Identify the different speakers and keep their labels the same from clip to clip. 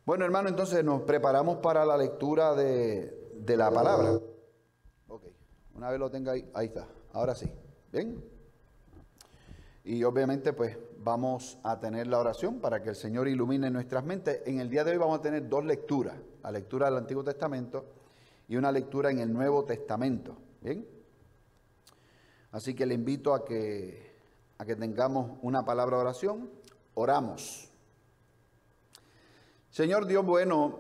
Speaker 1: Bueno, hermano, entonces nos preparamos para la lectura de la palabra. Ok, una vez lo tenga ahí, ahí está, ahora sí, ¿bien? Y obviamente pues vamos a tener la oración para que el Señor ilumine nuestras mentes. En el día de hoy vamos a tener dos lecturas, la lectura del Antiguo Testamento y una lectura en el Nuevo Testamento, ¿bien? Así que le invito a que tengamos una palabra de oración. Oramos. Señor Dios bueno,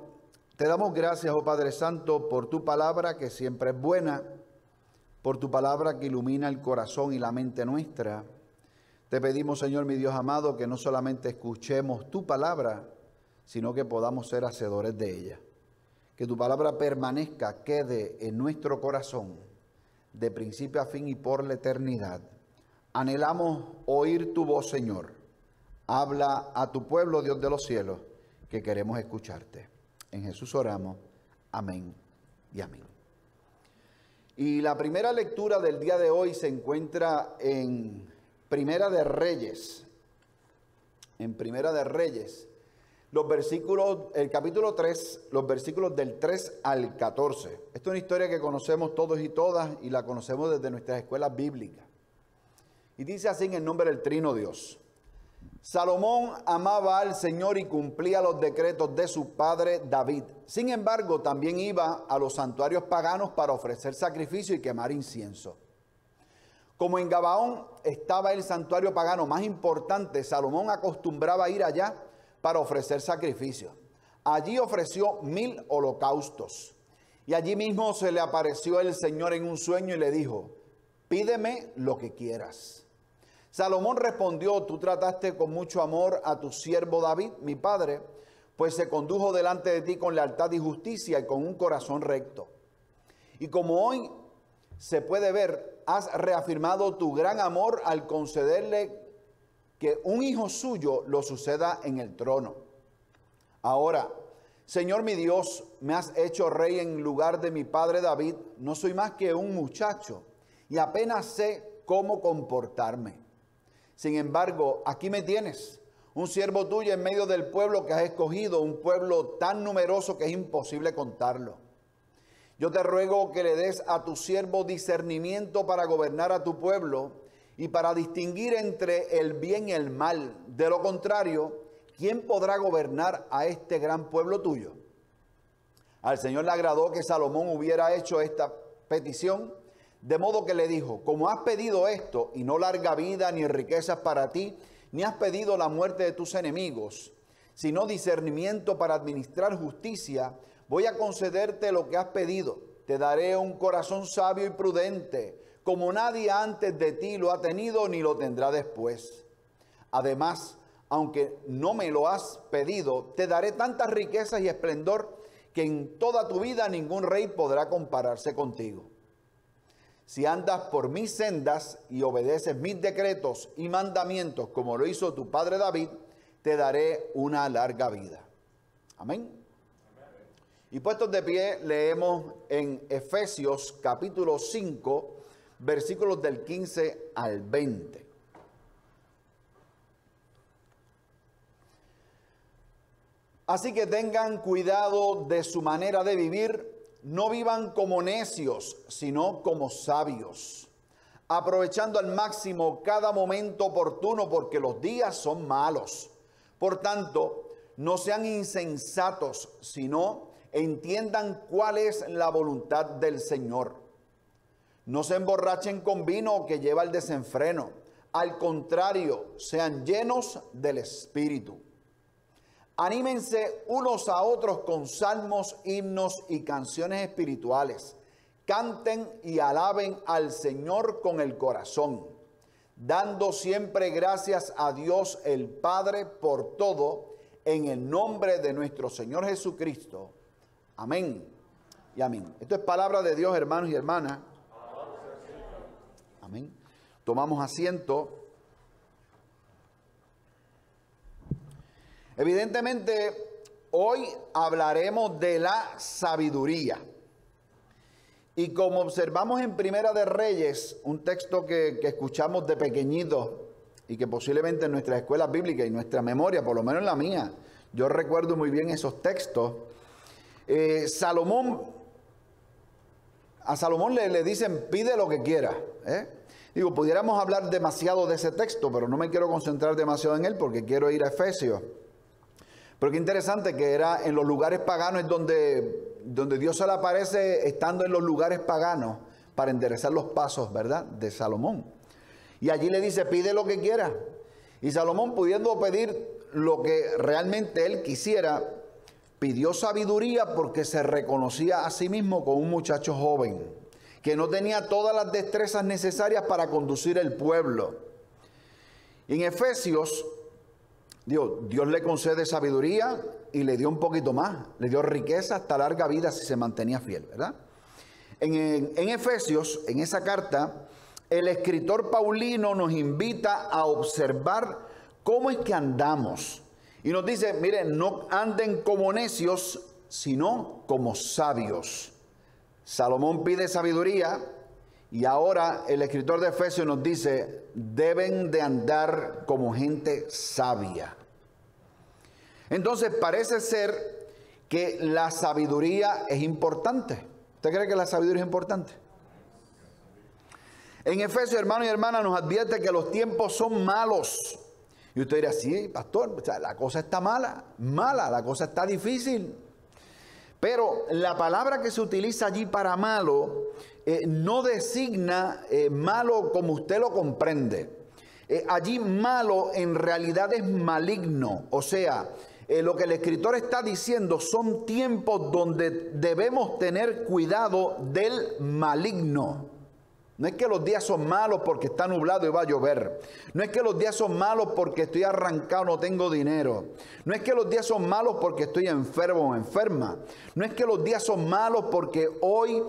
Speaker 1: te damos gracias, oh Padre Santo, por tu palabra que siempre es buena, por tu palabra que ilumina el corazón y la mente nuestra. Te pedimos, Señor, mi Dios amado, que no solamente escuchemos tu palabra, sino que podamos ser hacedores de ella. Que tu palabra permanezca, quede en nuestro corazón, de principio a fin y por la eternidad. Anhelamos oír tu voz, Señor. Habla a tu pueblo, Dios de los cielos, que queremos escucharte. En Jesús oramos. Amén y amén. Y la primera lectura del día de hoy se encuentra en Primera de Reyes. En Primera de Reyes. Los versículos, el capítulo 3, los versículos del 3 al 14. Esta es una historia que conocemos todos y todas y la conocemos desde nuestras escuelas bíblicas. Y dice así en el nombre del Trino Dios. Salomón amaba al Señor y cumplía los decretos de su padre David. Sin embargo, también iba a los santuarios paganos para ofrecer sacrificio y quemar incienso. Como en Gabaón estaba el santuario pagano más importante, Salomón acostumbraba a ir allá para ofrecer sacrificios. Allí ofreció 1000 holocaustos. Y allí mismo se le apareció el Señor en un sueño y le dijo: pídeme lo que quieras. Salomón respondió: tú trataste con mucho amor a tu siervo David, mi padre, pues se condujo delante de ti con lealtad y justicia y con un corazón recto. Y como hoy se puede ver, has reafirmado tu gran amor al concederle que un hijo suyo lo suceda en el trono. Ahora, Señor mi Dios, me has hecho rey en lugar de mi padre David. No soy más que un muchacho y apenas sé cómo comportarme. Sin embargo, aquí me tienes, un siervo tuyo en medio del pueblo que has escogido, un pueblo tan numeroso que es imposible contarlo. Yo te ruego que le des a tu siervo discernimiento para gobernar a tu pueblo y para distinguir entre el bien y el mal. De lo contrario, ¿quién podrá gobernar a este gran pueblo tuyo? Al Señor le agradó que Salomón hubiera hecho esta petición, de modo que le dijo: como has pedido esto, y no larga vida ni riquezas para ti, ni has pedido la muerte de tus enemigos, sino discernimiento para administrar justicia, voy a concederte lo que has pedido. Te daré un corazón sabio y prudente, como nadie antes de ti lo ha tenido ni lo tendrá después. Además, aunque no me lo has pedido, te daré tantas riquezas y esplendor que en toda tu vida ningún rey podrá compararse contigo. Si andas por mis sendas y obedeces mis decretos y mandamientos, como lo hizo tu padre David, te daré una larga vida. Amén. Y puestos de pie, leemos en Efesios capítulo 5, versículos del 15 al 20. Así que tengan cuidado de su manera de vivir. No vivan como necios, sino como sabios, aprovechando al máximo cada momento oportuno, porque los días son malos. Por tanto, no sean insensatos, sino entiendan cuál es la voluntad del Señor. No se emborrachen con vino que lleva al desenfreno. Al contrario, sean llenos del Espíritu. Anímense unos a otros con salmos, himnos y canciones espirituales. Canten y alaben al Señor con el corazón, dando siempre gracias a Dios el Padre por todo, en el nombre de nuestro Señor Jesucristo. Amén y amén. Esto es palabra de Dios, hermanos y hermanas. Amén. Tomamos asiento. Evidentemente, hoy hablaremos de la sabiduría. Y como observamos en Primera de Reyes, un texto que escuchamos de pequeñitos y que posiblemente en nuestras escuelas bíblicas y nuestra memoria, por lo menos en la mía, Yo recuerdo muy bien esos textos. A Salomón le dicen, pide lo que quiera. Digo, pudiéramos hablar demasiado de ese texto, pero no me quiero concentrar demasiado en él porque quiero ir a Efesios. Pero qué interesante que era en los lugares paganos es donde Dios se le aparece estando en los lugares paganos para enderezar los pasos, ¿verdad?, de Salomón. Y allí le dice, pide lo que quiera. Y Salomón, pudiendo pedir lo que realmente él quisiera, pidió sabiduría porque se reconocía a sí mismo como un muchacho joven, que no tenía todas las destrezas necesarias para conducir el pueblo. En Efesios, Dios le concede sabiduría y le dio un poquito más, le dio riqueza hasta larga vida si se mantenía fiel, ¿verdad? En Efesios, en esa carta, el escritor Paulino nos invita a observar cómo es que andamos. Y nos dice, miren, no anden como necios, sino como sabios. Salomón pide sabiduría y ahora el escritor de Efesios nos dice, deben de andar como gente sabia. Entonces parece ser que la sabiduría es importante. ¿Usted cree que la sabiduría es importante? En Efesios, hermano y hermana, nos advierte que los tiempos son malos. Y usted dirá, sí, pastor, o sea, la cosa está mala, la cosa está difícil. Pero la palabra que se utiliza allí para malo no designa malo como usted lo comprende. Allí malo en realidad es maligno. O sea, lo que el escritor está diciendo son tiempos donde debemos tener cuidado del maligno. No es que los días son malos porque está nublado y va a llover. No es que los días son malos porque estoy arrancado, no tengo dinero. No es que los días son malos porque estoy enfermo o enferma. No es que los días son malos porque hoy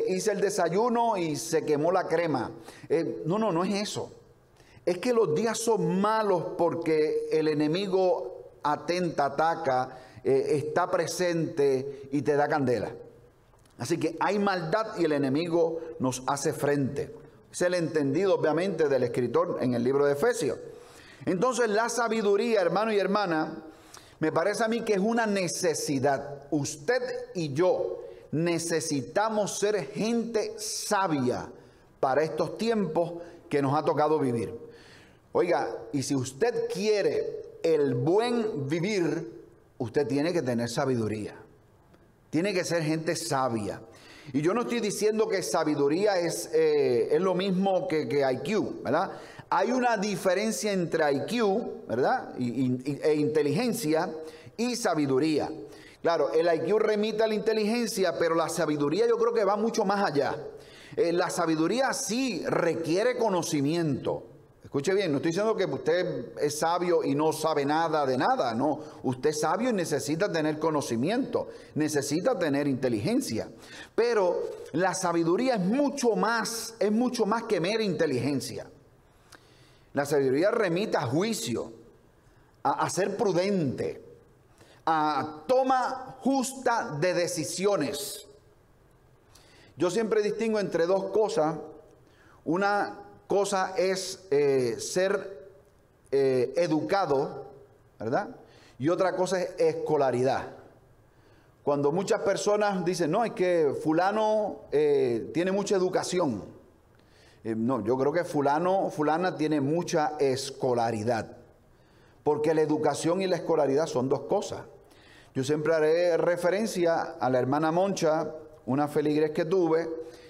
Speaker 1: hice el desayuno y se quemó la crema. No es eso. Es que los días son malos porque el enemigo atenta, ataca, está presente y te da candela. Así que hay maldad y el enemigo nos hace frente. Es el entendido, obviamente, del escritor en el libro de Efesios. Entonces, la sabiduría, hermano y hermana, me parece a mí que es una necesidad. Usted y yo necesitamos ser gente sabia para estos tiempos que nos ha tocado vivir. Oiga, y si usted quiere el buen vivir, usted tiene que tener sabiduría. Tiene que ser gente sabia. Y yo no estoy diciendo que sabiduría es lo mismo que IQ, ¿verdad? Hay una diferencia entre IQ, ¿verdad? E inteligencia y sabiduría. Claro, el IQ remite a la inteligencia, pero la sabiduría yo creo que va mucho más allá. La sabiduría sí requiere conocimiento. Escuche bien, no estoy diciendo que usted es sabio y no sabe nada de nada, no. Usted es sabio y necesita tener conocimiento, necesita tener inteligencia. Pero la sabiduría es mucho más que mera inteligencia. La sabiduría remite a juicio, a ser prudente, a toma justa de decisiones. Yo siempre distingo entre dos cosas. Una cosa es ser educado, ¿verdad? Y otra cosa es escolaridad. Cuando muchas personas dicen, no, es que fulano tiene mucha educación. No, yo creo que fulana tiene mucha escolaridad. Porque la educación y la escolaridad son dos cosas. Yo siempre haré referencia a la hermana Moncha, una feligres que tuve,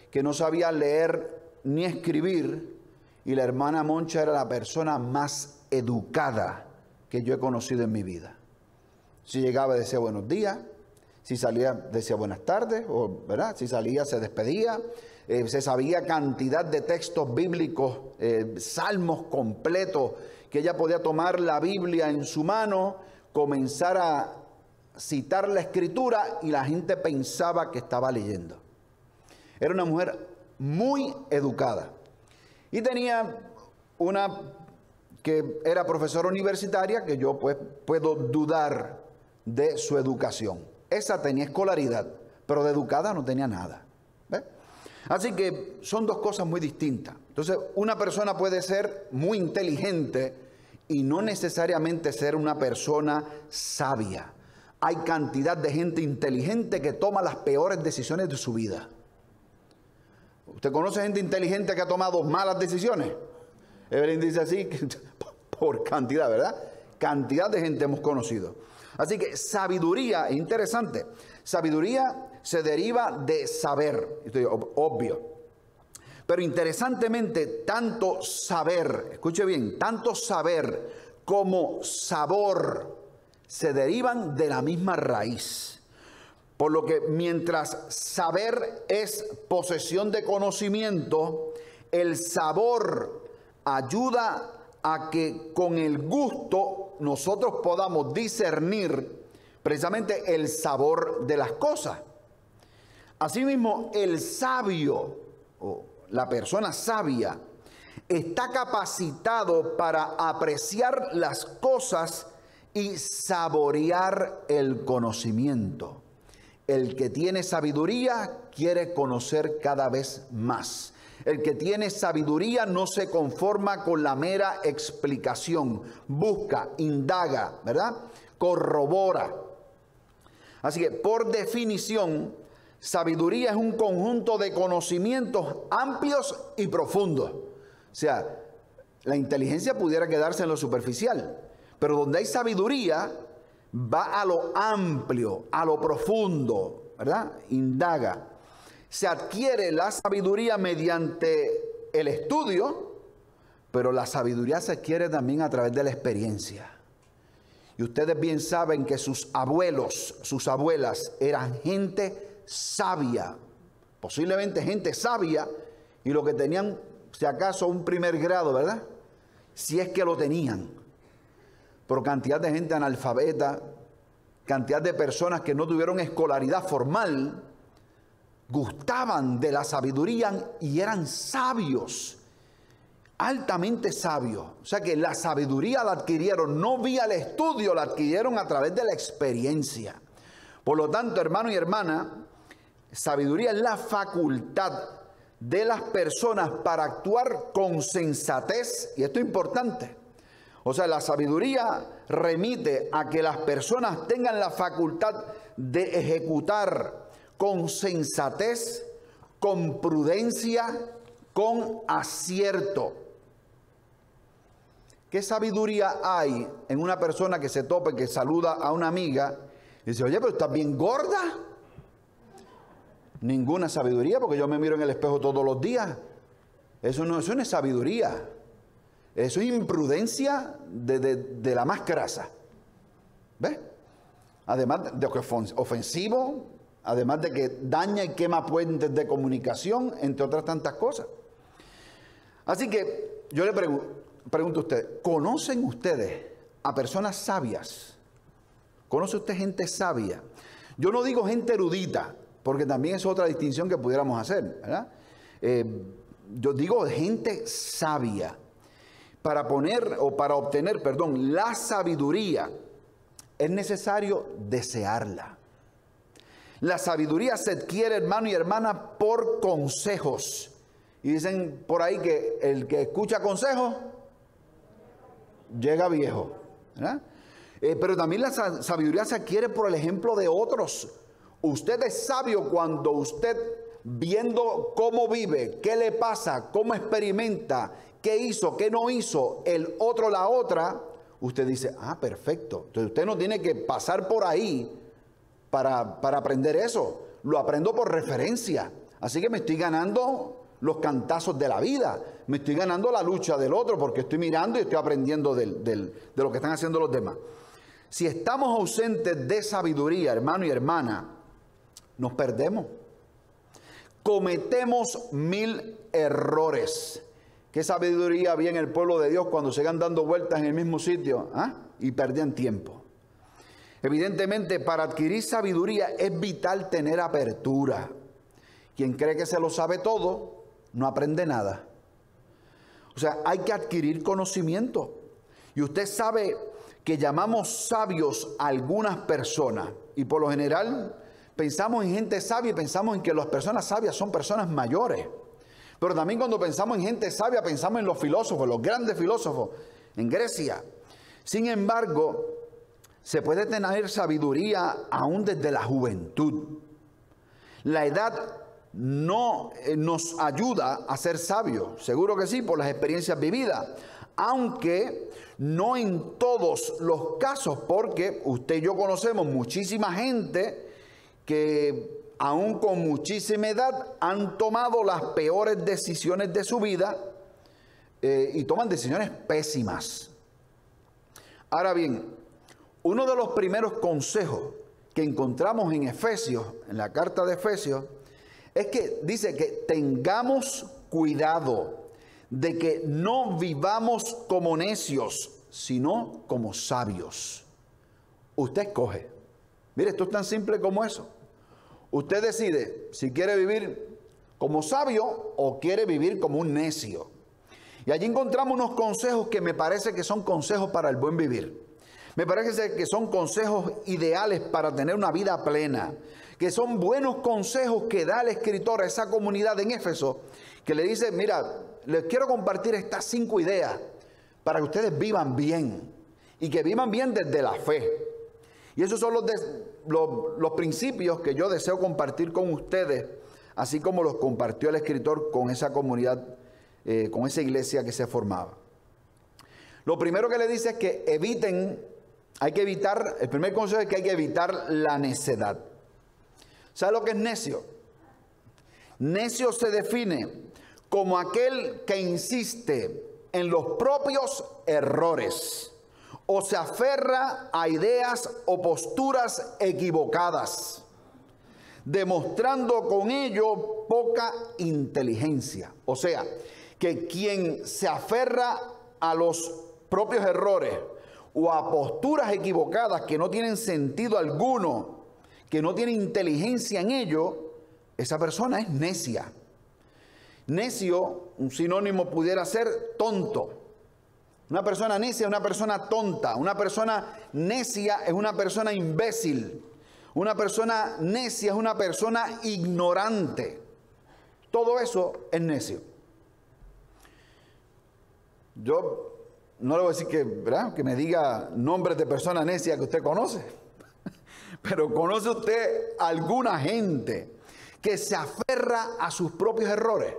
Speaker 1: que no sabía leer ni escribir. Y la hermana Moncha era la persona más educada que yo he conocido en mi vida. Si llegaba decía buenos días, si salía decía buenas tardes, ¿verdad? Si salía se despedía, se sabía cantidad de textos bíblicos, salmos completos, que ella podía tomar la Biblia en su mano, comenzar a citar la escritura y la gente pensaba que estaba leyendo. Era una mujer muy educada. Y tenía una que era profesora universitaria, que yo pues puedo dudar de su educación. Esa tenía escolaridad, pero de educada no tenía nada. ¿Ve? Así que son dos cosas muy distintas. Entonces, una persona puede ser muy inteligente y no necesariamente ser una persona sabia. Hay cantidad de gente inteligente que toma las peores decisiones de su vida. ¿Usted conoce gente inteligente que ha tomado malas decisiones? Evelyn dice así, por cantidad, ¿verdad? Cantidad de gente hemos conocido. Así que sabiduría, es interesante, sabiduría se deriva de saber, esto es obvio. Pero interesantemente, tanto saber, escuche bien, tanto saber como sabor se derivan de la misma raíz. Por lo que mientras saber es posesión de conocimiento, el sabor ayuda a que con el gusto nosotros podamos discernir precisamente el sabor de las cosas. Asimismo, el sabio o la persona sabia está capacitado para apreciar las cosas y saborear el conocimiento. El que tiene sabiduría quiere conocer cada vez más. El que tiene sabiduría no se conforma con la mera explicación. Busca, indaga, ¿verdad? Corrobora. Así que, por definición, sabiduría es un conjunto de conocimientos amplios y profundos. O sea, la inteligencia pudiera quedarse en lo superficial, pero donde hay sabiduría, va a lo amplio, a lo profundo, ¿verdad? Indaga. Se adquiere la sabiduría mediante el estudio, pero la sabiduría se adquiere también a través de la experiencia. Y ustedes bien saben que sus abuelos, sus abuelas eran gente sabia, posiblemente gente sabia, y lo que tenían, si acaso, un primer grado, ¿verdad? Si es que lo tenían. Pero cantidad de gente analfabeta, cantidad de personas que no tuvieron escolaridad formal, gustaban de la sabiduría y eran sabios, altamente sabios. O sea que la sabiduría la adquirieron no vía el estudio, la adquirieron a través de la experiencia. Por lo tanto, hermano y hermana, sabiduría es la facultad de las personas para actuar con sensatez, y esto es importante. O sea, la sabiduría remite a que las personas tengan la facultad de ejecutar con sensatez, con prudencia, con acierto. ¿Qué sabiduría hay en una persona que se tope, que saluda a una amiga y dice, oye, pero estás bien gorda? Ninguna sabiduría, porque yo me miro en el espejo todos los días. Eso no es sabiduría. Eso es imprudencia de la más grasa. ¿Ves? Además de que es ofensivo, además de que daña y quema puentes de comunicación, entre otras tantas cosas. Así que yo le pregunto a ustedes, ¿conocen ustedes a personas sabias? ¿Conoce usted gente sabia? Yo no digo gente erudita, porque también es otra distinción que pudiéramos hacer, ¿verdad? Yo digo gente sabia. Para obtener, la sabiduría, es necesario desearla. La sabiduría se adquiere, hermano y hermana, por consejos. Y dicen por ahí que el que escucha consejos llega viejo, ¿verdad? Pero también la sabiduría se adquiere por el ejemplo de otros. Usted es sabio cuando usted, viendo cómo vive, qué le pasa, cómo experimenta, qué hizo, qué no hizo, el otro, la otra, usted dice, ah, perfecto. Entonces usted no tiene que pasar por ahí para aprender eso. Lo aprendo por referencia. Así que me estoy ganando los cantazos de la vida. Me estoy ganando la lucha del otro porque estoy mirando y estoy aprendiendo de lo que están haciendo los demás. Si estamos ausentes de sabiduría, hermano y hermana, nos perdemos. Cometemos 1000 errores. ¿Qué sabiduría había en el pueblo de Dios cuando se iban dando vueltas en el mismo sitio? Y perdían tiempo. Evidentemente, para adquirir sabiduría es vital tener apertura. Quien cree que se lo sabe todo, no aprende nada. O sea, hay que adquirir conocimiento. Y usted sabe que llamamos sabios a algunas personas. Y por lo general pensamos en gente sabia y pensamos en que las personas sabias son personas mayores. Pero también cuando pensamos en gente sabia, pensamos en los filósofos, los grandes filósofos. En Grecia, Sin embargo, se puede tener sabiduría aún desde la juventud. La edad no nos ayuda a ser sabios, seguro que sí, por las experiencias vividas, aunque no en todos los casos, porque usted y yo conocemos muchísima gente que aún con muchísima edad han tomado las peores decisiones de su vida y toman decisiones pésimas. Ahora bien, uno de los primeros consejos que encontramos en Efesios, en la carta de Efesios, es que dice que tengamos cuidado de que no vivamos como necios, sino como sabios. Usted escoge. Mire, esto es tan simple como eso. Usted decide si quiere vivir como sabio o quiere vivir como un necio. Y allí encontramos unos consejos que me parece que son consejos para el buen vivir. Me parece que son consejos ideales para tener una vida plena, que son buenos consejos que da el escritor a esa comunidad en Éfeso, que le dice, mira, les quiero compartir estas 5 ideas para que ustedes vivan bien y que vivan bien desde la fe. Y esos son los principios que yo deseo compartir con ustedes, así como los compartió el escritor con esa comunidad, con esa iglesia que se formaba. Lo primero que le dice es que el primer consejo es que hay que evitar la necedad. ¿Sabe lo que es necio? Necio se define como aquel que insiste en los propios errores o se aferra a ideas o posturas equivocadas, demostrando con ello poca inteligencia. O sea, que quien se aferra a los propios errores o a posturas equivocadas que no tienen sentido alguno, que no tiene inteligencia en ello, esa persona es necia. Necio, un sinónimo pudiera ser tonto. Una persona necia es una persona tonta. Una persona necia es una persona imbécil. Una persona necia es una persona ignorante. Todo eso es necio. Yo no le voy a decir que me diga nombres de personas necias que usted conoce. Pero ¿conoce usted alguna gente que se aferra a sus propios errores?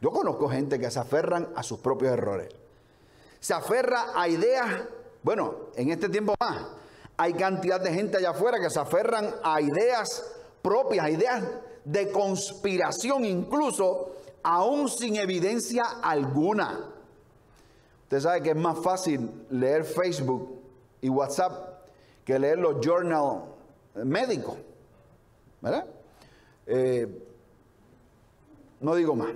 Speaker 1: Yo conozco gente que se aferran a sus propios errores. Se aferra a ideas, bueno, en este tiempo más, hay cantidad de gente allá afuera que se aferran a ideas propias, a ideas de conspiración incluso, aún sin evidencia alguna. Usted sabe que es más fácil leer Facebook y WhatsApp que leer los journals médicos, ¿verdad? No digo más.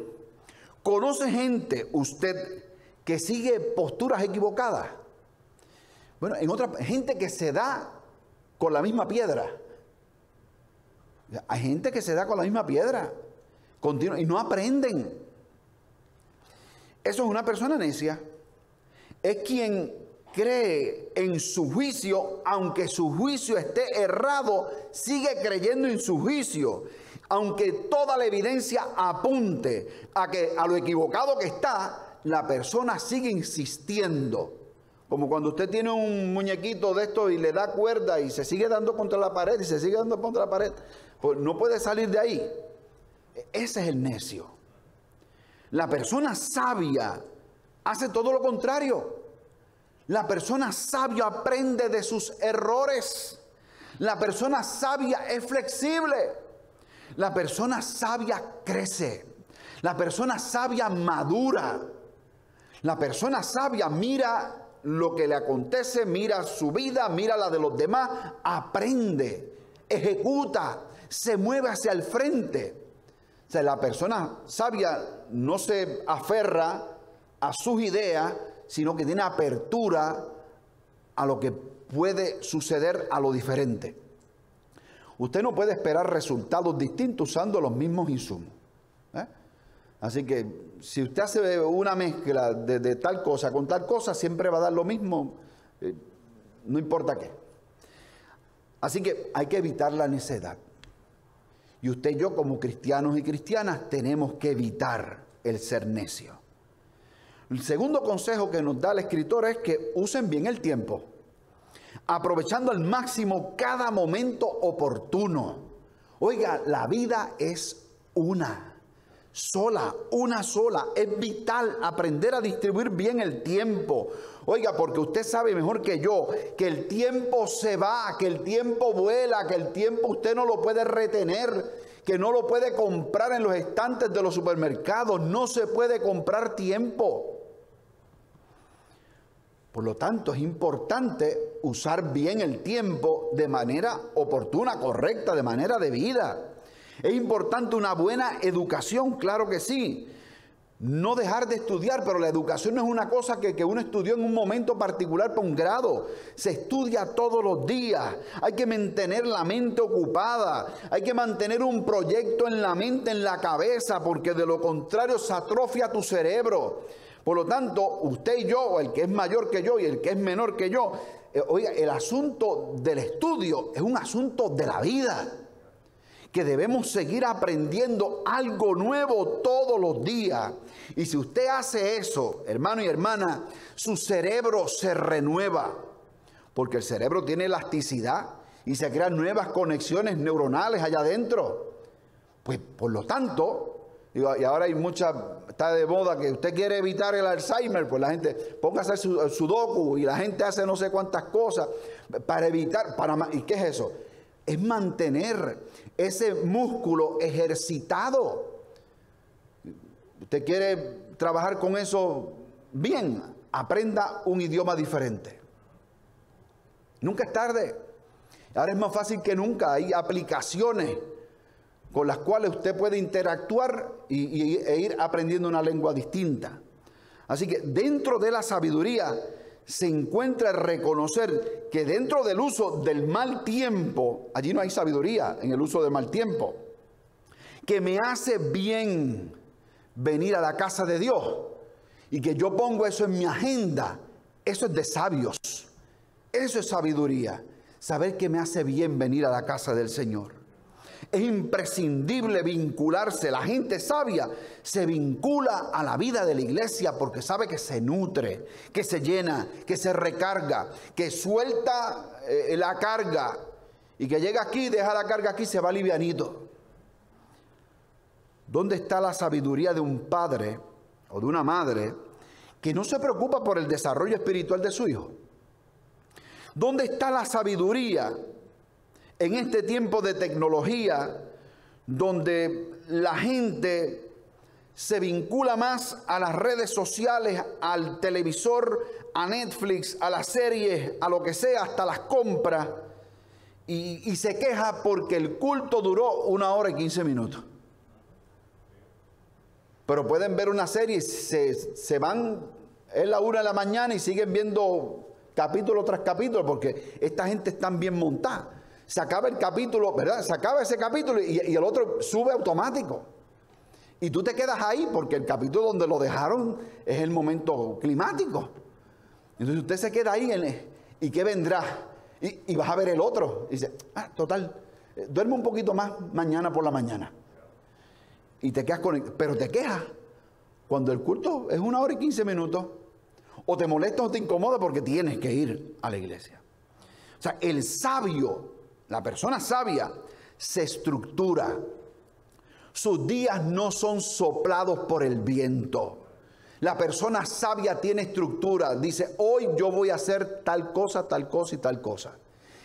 Speaker 1: ¿Conoce gente usted que sigue posturas equivocadas? Bueno, gente que se da con la misma piedra. Hay gente que se da con la misma piedra continua y no aprenden. Eso es una persona necia. Es quien cree en su juicio, aunque su juicio esté errado, sigue creyendo en su juicio, aunque toda la evidencia apunte a lo equivocado que está, la persona sigue insistiendo. Como cuando usted tiene un muñequito de esto y le da cuerda y se sigue dando contra la pared y se sigue dando contra la pared, pues no puede salir de ahí. Ese es el necio. La persona sabia hace todo lo contrario. La persona sabia aprende de sus errores. La persona sabia es flexible. La persona sabia crece. La persona sabia madura. La persona sabia mira lo que le acontece, mira su vida, mira la de los demás, aprende, ejecuta, se mueve hacia el frente. O sea, la persona sabia no se aferra a sus ideas, sino que tiene apertura a lo que puede suceder, a lo diferente. Usted no puede esperar resultados distintos usando los mismos insumos. Así que si usted hace una mezcla de tal cosa con tal cosa, siempre va a dar lo mismo, no importa qué. Así que hay que evitar la necedad. Y usted y yo como cristianos y cristianas tenemos que evitar el ser necio. El segundo consejo que nos da el escritor es que usen bien el tiempo, aprovechando al máximo cada momento oportuno. Oiga, la vida es una sola. Es vital aprender a distribuir bien el tiempo. Oiga, porque usted sabe mejor que yo que el tiempo se va, que el tiempo vuela, que el tiempo usted no lo puede retener, que no lo puede comprar en los estantes de los supermercados. No se puede comprar tiempo. Por lo tanto, es importante usar bien el tiempo de manera oportuna, correcta, de manera debida. Es importante una buena educación, claro que sí. No dejar de estudiar, pero la educación no es una cosa que uno estudió en un momento particular para un grado. Se estudia todos los días. Hay que mantener la mente ocupada. Hay que mantener un proyecto en la mente, en la cabeza, porque de lo contrario se atrofia tu cerebro. Por lo tanto, usted y yo, o el que es mayor que yo y el que es menor que yo, oiga, el asunto del estudio es un asunto de la vida, que debemos seguir aprendiendo algo nuevo todos los días. Y si usted hace eso, hermano y hermana, su cerebro se renueva, porque el cerebro tiene elasticidad y se crean nuevas conexiones neuronales allá adentro. Pues, por lo tanto, y ahora hay está de moda que usted quiere evitar el Alzheimer, pues la gente ponga a hacer su sudoku y la gente hace no sé cuántas cosas para evitar, ¿y qué es eso? Es mantener ese músculo ejercitado. Usted quiere trabajar con eso bien, aprenda un idioma diferente. Nunca es tarde. Ahora es más fácil que nunca. Hay aplicaciones con las cuales usted puede interactuar e ir aprendiendo una lengua distinta. Así que dentro de la sabiduría se encuentra reconocer que dentro del uso del mal tiempo, allí no hay sabiduría en el uso del mal tiempo, que me hace bien venir a la casa de Dios y que yo pongo eso en mi agenda. Eso es de sabios, eso es sabiduría, saber que me hace bien venir a la casa del Señor. Es imprescindible vincularse. La gente sabia se vincula a la vida de la iglesia porque sabe que se nutre, que se llena, que se recarga, que suelta la carga y que llega aquí, deja la carga aquí y se va livianito. ¿Dónde está la sabiduría de un padre o de una madre que no se preocupa por el desarrollo espiritual de su hijo? ¿Dónde está la sabiduría en este tiempo de tecnología donde la gente se vincula más a las redes sociales, al televisor, a Netflix, a las series, a lo que sea, hasta las compras, y se queja porque el culto duró 1 hora y 15 minutos? Pero pueden ver una serie y se van, es la 1 de la mañana y siguen viendo capítulo tras capítulo porque esta gente está bien montada. Se acaba el capítulo, ¿verdad? Se acaba ese capítulo y el otro sube automático. Y tú te quedas ahí porque el capítulo donde lo dejaron es el momento climático. Entonces usted se queda ahí ¿y qué vendrá? Y vas a ver el otro. Y dice, total, duerme un poquito más mañana por la mañana. Y te quedas pero te quejas cuando el culto es 1 hora y 15 minutos. O te molesta o te incomoda porque tienes que ir a la iglesia. O sea, el sabio, la persona sabia, se estructura. Sus días no son soplados por el viento. La persona sabia tiene estructura. Dice, hoy yo voy a hacer tal cosa y tal cosa.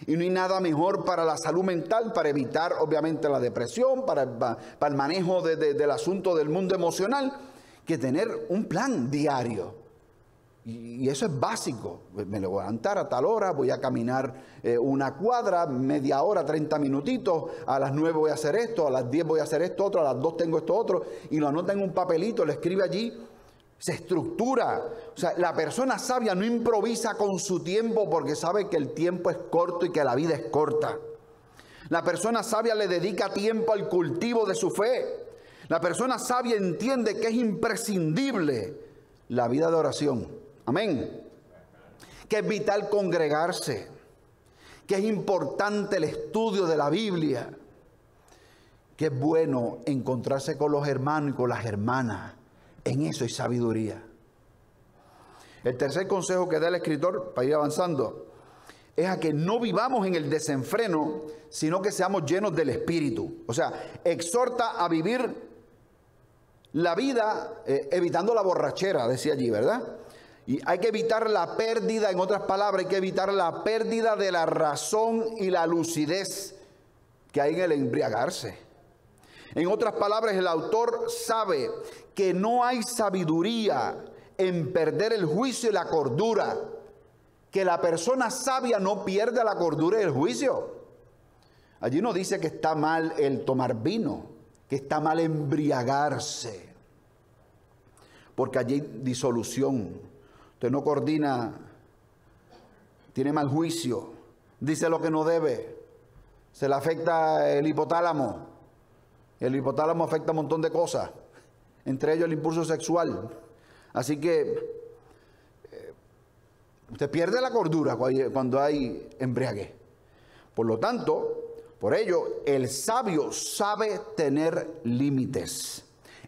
Speaker 1: Y no hay nada mejor para la salud mental, para evitar obviamente la depresión, para el manejo del asunto del mundo emocional, que tener un plan diario. Y eso es básico. Me voy a levantar a tal hora, voy a caminar 1 cuadra, media hora, 30 minutitos, a las 9 voy a hacer esto, a las 10 voy a hacer esto otro, a las 2 tengo esto otro, y lo anota en un papelito, lo escribe allí, se estructura. O sea, la persona sabia no improvisa con su tiempo porque sabe que el tiempo es corto y que la vida es corta. La persona sabia le dedica tiempo al cultivo de su fe. La persona sabia entiende que es imprescindible la vida de oración. Amén. Que es vital congregarse, que es importante el estudio de la Biblia, que es bueno encontrarse con los hermanos y con las hermanas. En eso hay sabiduría. El tercer consejo que da el escritor, para ir avanzando, es a que no vivamos en el desenfreno, sino que seamos llenos del Espíritu. O sea, exhorta a vivir la vida evitando la borrachera, decía allí, ¿verdad? Y hay que evitar la pérdida, en otras palabras, hay que evitar la pérdida de la razón y la lucidez que hay en el embriagarse. En otras palabras, el autor sabe que no hay sabiduría en perder el juicio y la cordura, que la persona sabia no pierde la cordura y el juicio. Allí no dice que está mal el tomar vino, que está mal embriagarse, porque allí hay disolución. Usted no coordina, tiene mal juicio, dice lo que no debe, se le afecta el hipotálamo. El hipotálamo afecta un montón de cosas, entre ellos el impulso sexual. Así que usted pierde la cordura cuando hay embriaguez. Por lo tanto, por ello, el sabio sabe tener límites.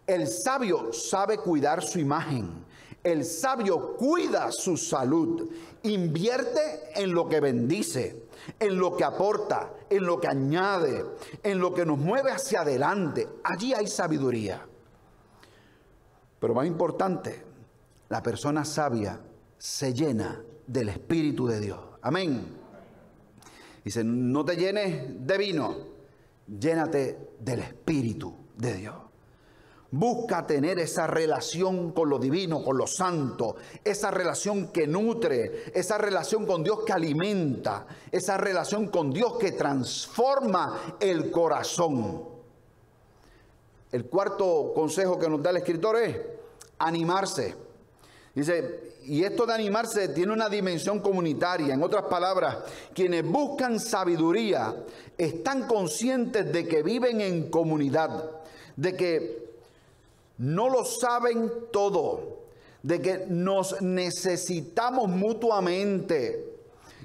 Speaker 1: El sabio sabe cuidar su imagen. El sabio cuida su salud, invierte en lo que bendice, en lo que aporta, en lo que añade, en lo que nos mueve hacia adelante. Allí hay sabiduría. Pero más importante, la persona sabia se llena del Espíritu de Dios. Amén. Dice, no te llenes de vino, llénate del Espíritu de Dios. Busca tener esa relación con lo divino, con lo santo, esa relación que nutre, esa relación con Dios que alimenta, esa relación con Dios que transforma el corazón. El cuarto consejo que nos da el escritor es animarse. Dice, y esto de animarse tiene una dimensión comunitaria. En otras palabras, quienes buscan sabiduría están conscientes de que viven en comunidad, de que no lo saben todo, de que nos necesitamos mutuamente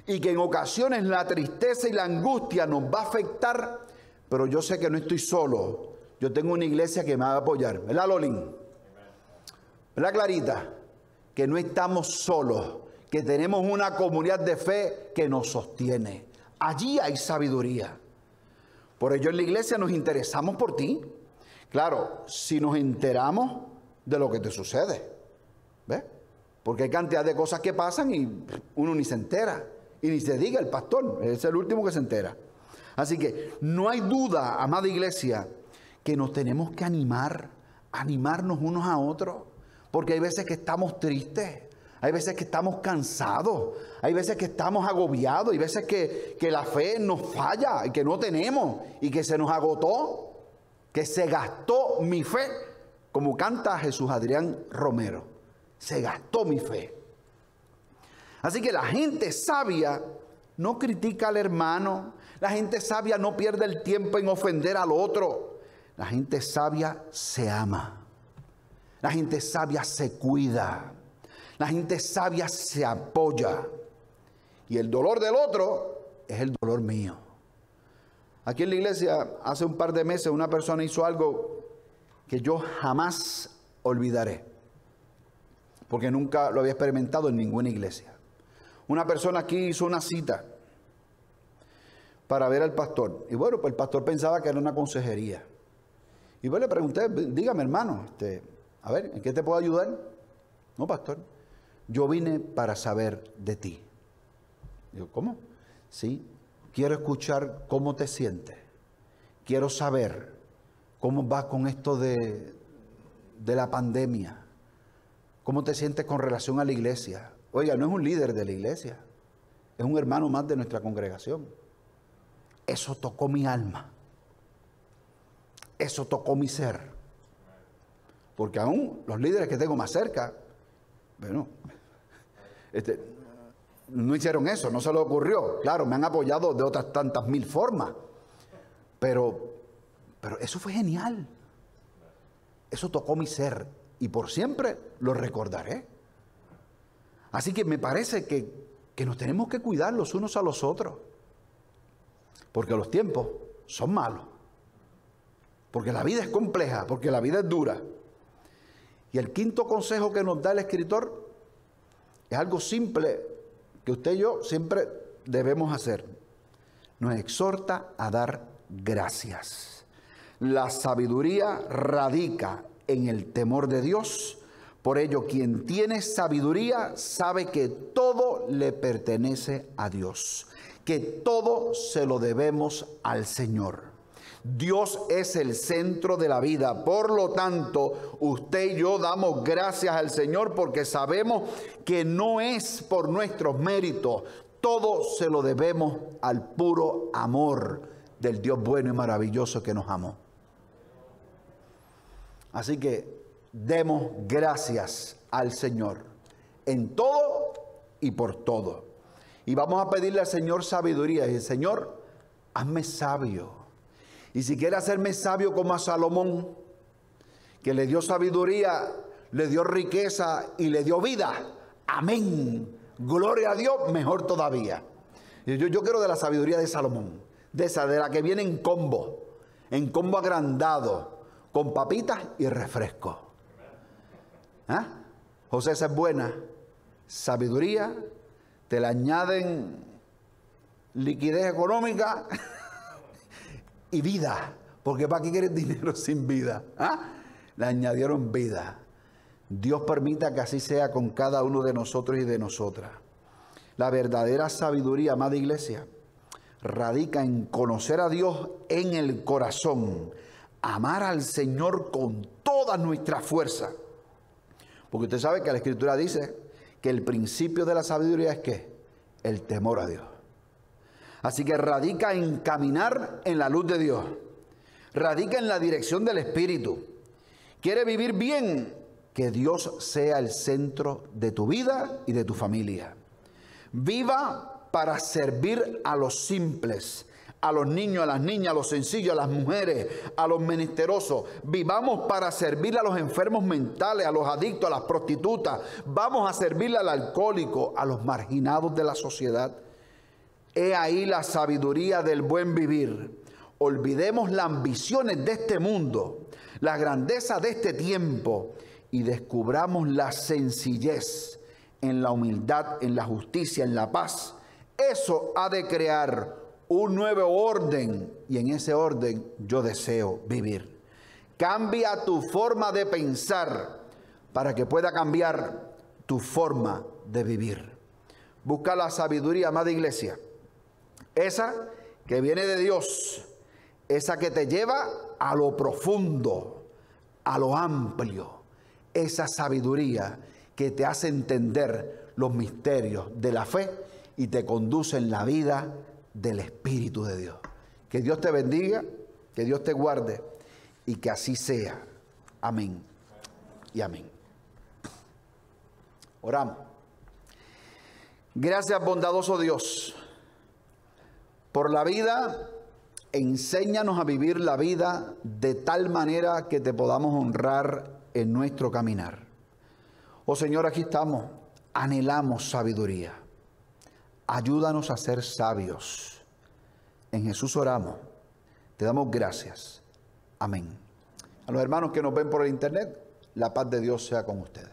Speaker 1: y que en ocasiones la tristeza y la angustia nos va a afectar, pero yo sé que no estoy solo. Yo tengo una iglesia que me va a apoyar. ¿Verdad, Lolín? ¿Verdad, Clarita? Que no estamos solos, que tenemos una comunidad de fe que nos sostiene. Allí hay sabiduría. Por ello en la iglesia nos interesamos por ti. Claro, si nos enteramos de lo que te sucede, ¿ves? Porque hay cantidad de cosas que pasan y uno ni se entera. Y ni se diga el pastor, es el último que se entera. Así que no hay duda, amada iglesia, que nos tenemos que animarnos unos a otros. Porque hay veces que estamos tristes, hay veces que estamos cansados, hay veces que estamos agobiados, hay veces que la fe nos falla y que no tenemos y que se nos agotó. Que se gastó mi fe, como canta Jesús Adrián Romero, se gastó mi fe. Así que la gente sabia no critica al hermano, la gente sabia no pierde el tiempo en ofender al otro, la gente sabia se ama, la gente sabia se cuida, la gente sabia se apoya y el dolor del otro es el dolor mío. Aquí en la iglesia, hace un par de meses, una persona hizo algo que yo jamás olvidaré, porque nunca lo había experimentado en ninguna iglesia. Una persona aquí hizo una cita para ver al pastor. Y bueno, pues el pastor pensaba que era una consejería. Y yo le pregunté, dígame hermano, a ver, ¿en qué te puedo ayudar? No, pastor, yo vine para saber de ti. Digo, ¿cómo? Sí. Quiero escuchar cómo te sientes. Quiero saber cómo vas con esto de la pandemia. ¿Cómo te sientes con relación a la iglesia? Oiga, no es un líder de la iglesia. Es un hermano más de nuestra congregación. Eso tocó mi alma. Eso tocó mi ser. Porque aún los líderes que tengo más cerca, bueno, no hicieron eso, no se les ocurrió. Claro, me han apoyado de otras tantas mil formas. Pero eso fue genial. Eso tocó mi ser y por siempre lo recordaré. Así que me parece que nos tenemos que cuidar los unos a los otros. Porque los tiempos son malos. Porque la vida es compleja, porque la vida es dura. Y el quinto consejo que nos da el escritor Es algo simple que usted y yo siempre debemos hacer. Nos exhorta a dar gracias. La sabiduría radica en el temor de Dios. Por ello, quien tiene sabiduría sabe que todo le pertenece a Dios, que todo se lo debemos al Señor. Dios es el centro de la vida. Por lo tanto, usted y yo damos gracias al Señor porque sabemos que no es por nuestros méritos. Todo se lo debemos al puro amor del Dios bueno y maravilloso que nos amó. Así que demos gracias al Señor en todo y por todo. Y vamos a pedirle al Señor sabiduría. Y el Señor, hazme sabio. Y si quiere hacerme sabio como a Salomón, que le dio sabiduría, le dio riqueza y le dio vida. Amén. Gloria a Dios, mejor todavía. Yo quiero de la sabiduría de Salomón, de esa, de la que viene en combo agrandado, con papitas y refresco. ¿Ah? José, esa es buena. Sabiduría, te le añaden liquidez económica y vida, porque ¿para qué quieres dinero sin vida? ¿Ah? Le añadieron vida. Dios permita que así sea con cada uno de nosotros y de nosotras. La verdadera sabiduría, amada iglesia, radica en conocer a Dios en el corazón, amar al Señor con toda nuestra fuerza. Porque usted sabe que la Escritura dice que el principio de la sabiduría es ¿qué? El temor a Dios. Así que radica en caminar en la luz de Dios. Radica en la dirección del Espíritu. ¿Quiere vivir bien? Que Dios sea el centro de tu vida y de tu familia. Viva para servir a los simples, a los niños, a las niñas, a los sencillos, a las mujeres, a los menesterosos. Vivamos para servir a los enfermos mentales, a los adictos, a las prostitutas. Vamos a servirle al alcohólico, a los marginados de la sociedad. He ahí la sabiduría del buen vivir. Olvidemos las ambiciones de este mundo, la grandeza de este tiempo y descubramos la sencillez en la humildad, en la justicia, en la paz. Eso ha de crear un nuevo orden y en ese orden yo deseo vivir. Cambia tu forma de pensar para que pueda cambiar tu forma de vivir. Busca la sabiduría, amada iglesia. Esa que viene de Dios, esa que te lleva a lo profundo, a lo amplio, esa sabiduría que te hace entender los misterios de la fe y te conduce en la vida del Espíritu de Dios. Que Dios te bendiga, que Dios te guarde y que así sea. Amén y amén. Oramos. Gracias, bondadoso Dios, por la vida. Enséñanos a vivir la vida de tal manera que te podamos honrar en nuestro caminar. Oh Señor, aquí estamos, anhelamos sabiduría. Ayúdanos a ser sabios. En Jesús oramos, te damos gracias. Amén. A los hermanos que nos ven por el internet, la paz de Dios sea con ustedes.